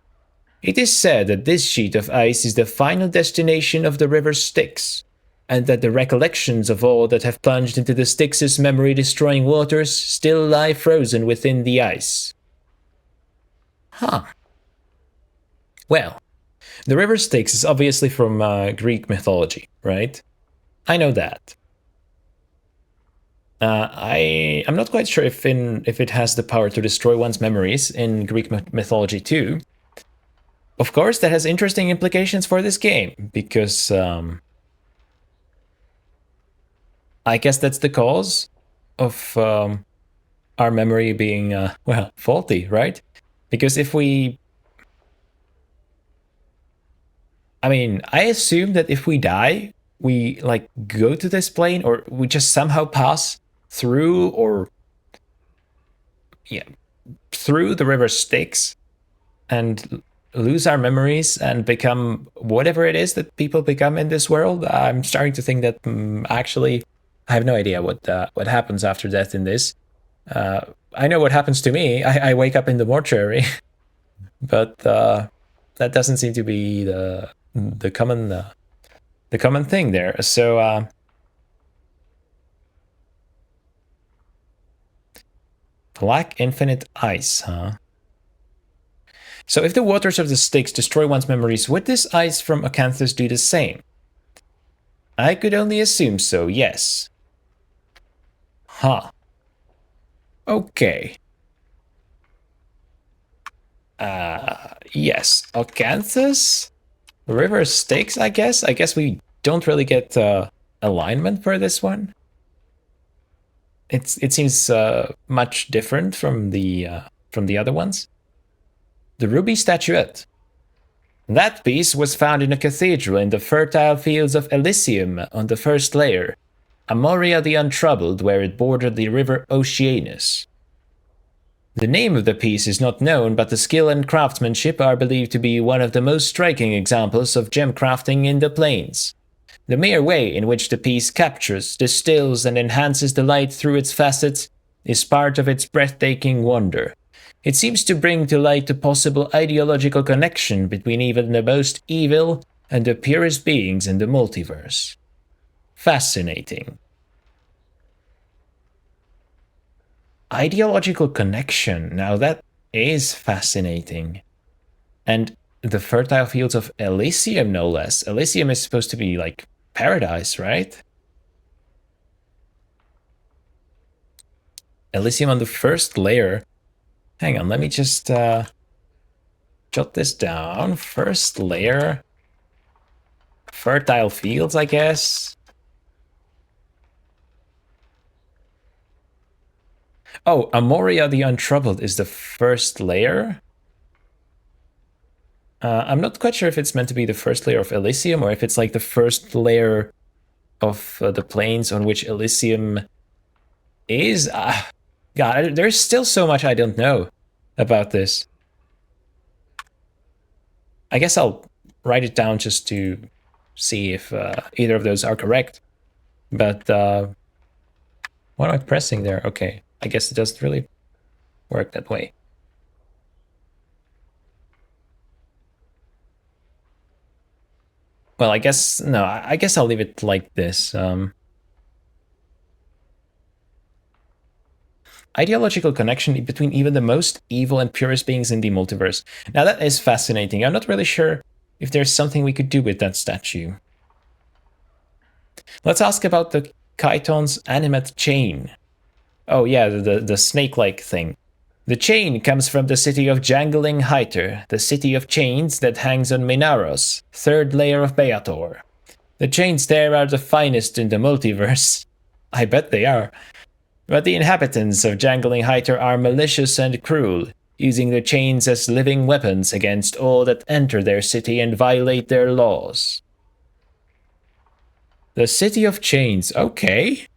It is said that this sheet of ice is the final destination of the river Styx, and that the recollections of all that have plunged into the Styx's memory-destroying waters still lie frozen within the ice. Huh. Well, the river Styx is obviously from Greek mythology, right? I know that. I'm not quite sure if it has the power to destroy one's memories in Greek mythology too. Of course, that has interesting implications for this game, because I guess that's the cause of our memory being, well, faulty, right? Because if we... I mean, I assume that if we die, we, like, go to this plane, or we just somehow pass through, or... yeah, through the river Styx, and lose our memories and become whatever it is that people become in this world. I'm starting to think that actually I have no idea what happens after death in this. I know what happens to me. I wake up in the mortuary, but that doesn't seem to be the common thing there. So black infinite ice, huh? So if the waters of the Styx destroy one's memories, would this ice from Acanthus do the same? I could only assume so, yes. Huh. Okay. Yes. Acanthus? River Styx, I guess? I guess we don't really get alignment for this one. It seems much different from the other ones. The ruby statuette. That piece was found in a cathedral in the fertile fields of Elysium on the first layer, Amoria the Untroubled, where it bordered the river Oceanus. The name of the piece is not known, but the skill and craftsmanship are believed to be one of the most striking examples of gem crafting in the plains. The mere way in which the piece captures, distills, and enhances the light through its facets is part of its breathtaking wonder. It seems to bring to light the possible ideological connection between even the most evil and the purest beings in the multiverse. Fascinating. Ideological connection, now that is fascinating. And the fertile fields of Elysium, no less. Elysium is supposed to be like paradise, right? Elysium on the first layer. Hang on, let me just jot this down. First layer. Fertile fields, I guess. Oh, Amoria the Untroubled is the first layer. I'm not quite sure if it's meant to be the first layer of Elysium, or if it's like the first layer of the plains on which Elysium is. God, there's still so much I don't know about this. I guess I'll write it down just to see if either of those are correct. But what am I pressing there? Okay, I guess it doesn't really work that way. Well, I guess, no, I guess I'll leave it like this. Ideological connection between even the most evil and purest beings in the multiverse. Now that is fascinating. I'm not really sure if there's something we could do with that statue. Let's ask about the Chiton's animate chain. Oh yeah, the snake-like thing. The chain comes from the city of Jangling Hyter, the city of chains that hangs on Minaros, third layer of Beator. The chains there are the finest in the multiverse. I bet they are. But the inhabitants of Jangling Hyter are malicious and cruel, using the chains as living weapons against all that enter their city and violate their laws. The City of Chains, okay.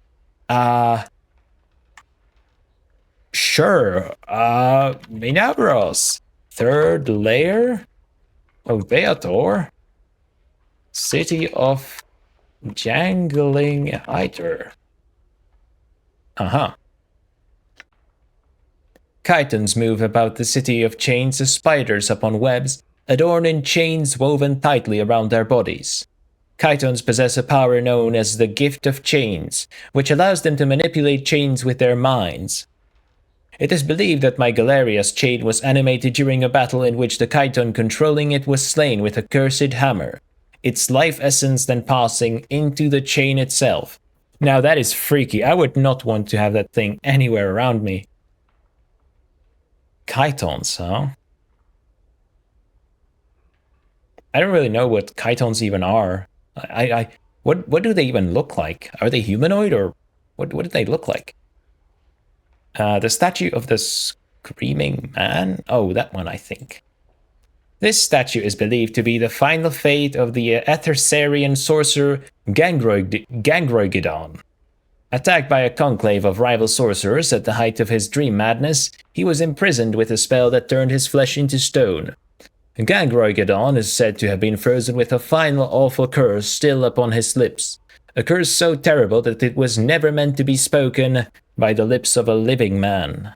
Sure, Minabros. third layer of Beator. City of Jangling Hiter. Chitons move about the city of chains as spiders upon webs, adorned in chains woven tightly around their bodies. Chitons possess a power known as the Gift of Chains, which allows them to manipulate chains with their minds. It is believed that my Galeria's chain was animated during a battle in which the Chiton controlling it was slain with a cursed hammer, its life essence then passing into the chain itself. Now that is freaky. I would not want to have that thing anywhere around me. Chitons, huh? I don't really know what chitons even are. What do they even look like? Are they humanoid, or what do they look like? The statue of the Screaming Man? Oh, that one, I think. This statue is believed to be the final fate of the Ethersarian sorcerer Gangroigidon. Attacked by a conclave of rival sorcerers at the height of his dream madness, he was imprisoned with a spell that turned his flesh into stone. Gangroigidon is said to have been frozen with a final awful curse still upon his lips, a curse so terrible that it was never meant to be spoken by the lips of a living man.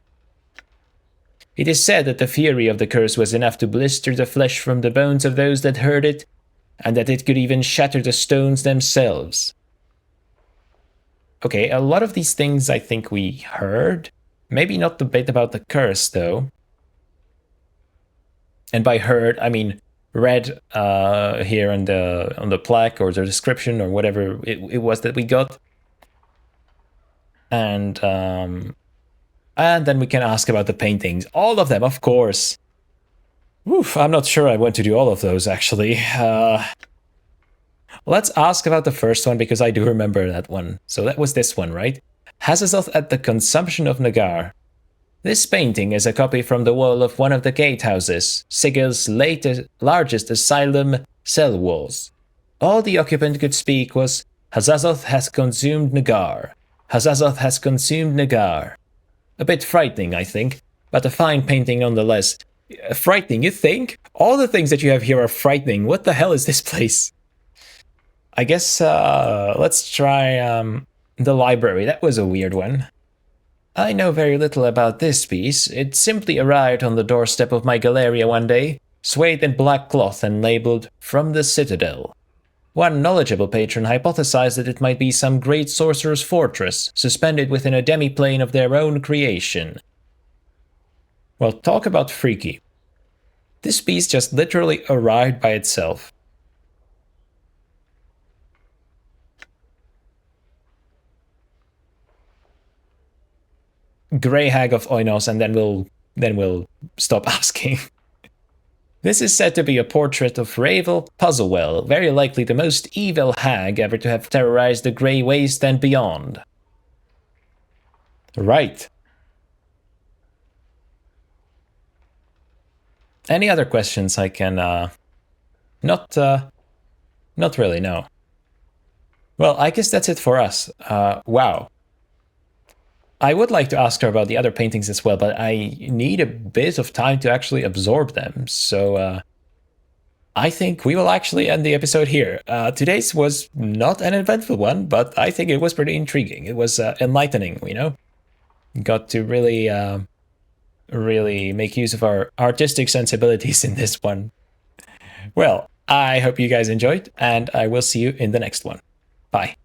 It is said that the fury of the curse was enough to blister the flesh from the bones of those that heard it, and that it could even shatter the stones themselves. Okay, a lot of these things I think we heard. Maybe not the bit about the curse, though. And by heard, I mean read here on the plaque or the description or whatever it was that we got. And then we can ask about the paintings. All of them, of course. Oof, I'm not sure I want to do all of those, actually. Let's ask about the first one, because I do remember that one. So that was this one, right? Hazazoth at the Consumption of Nagar. This painting is a copy from the wall of one of the gatehouses, Sigil's largest asylum cell walls. All the occupant could speak was, Hazazoth has consumed Nagar. Hazazoth has consumed Nagar. A bit frightening, I think, but a fine painting nonetheless. Frightening, you think? All the things that you have here are frightening. What the hell is this place? I guess let's try the library. That was a weird one. I know very little about this piece. It simply arrived on the doorstep of my Galeria one day, swathed in black cloth and labeled, From the Citadel. One knowledgeable patron hypothesized that it might be some great sorcerer's fortress, suspended within a demi-plane of their own creation. Well, talk about freaky. This piece just literally arrived by itself. Grey Hag of Oinos, and then we'll stop asking. This is said to be a portrait of Ravel Puzzlewell, very likely the most evil hag ever to have terrorized the Grey Waste and beyond. Right. Any other questions I can, not really, no. Well, I guess that's it for us. Wow. I would like to ask her about the other paintings as well, but I need a bit of time to actually absorb them. So I think we will actually end the episode here. Today's was not an eventful one, but I think it was pretty intriguing. It was enlightening, you know? Got to really, really make use of our artistic sensibilities in this one. Well, I hope you guys enjoyed, and I will see you in the next one. Bye.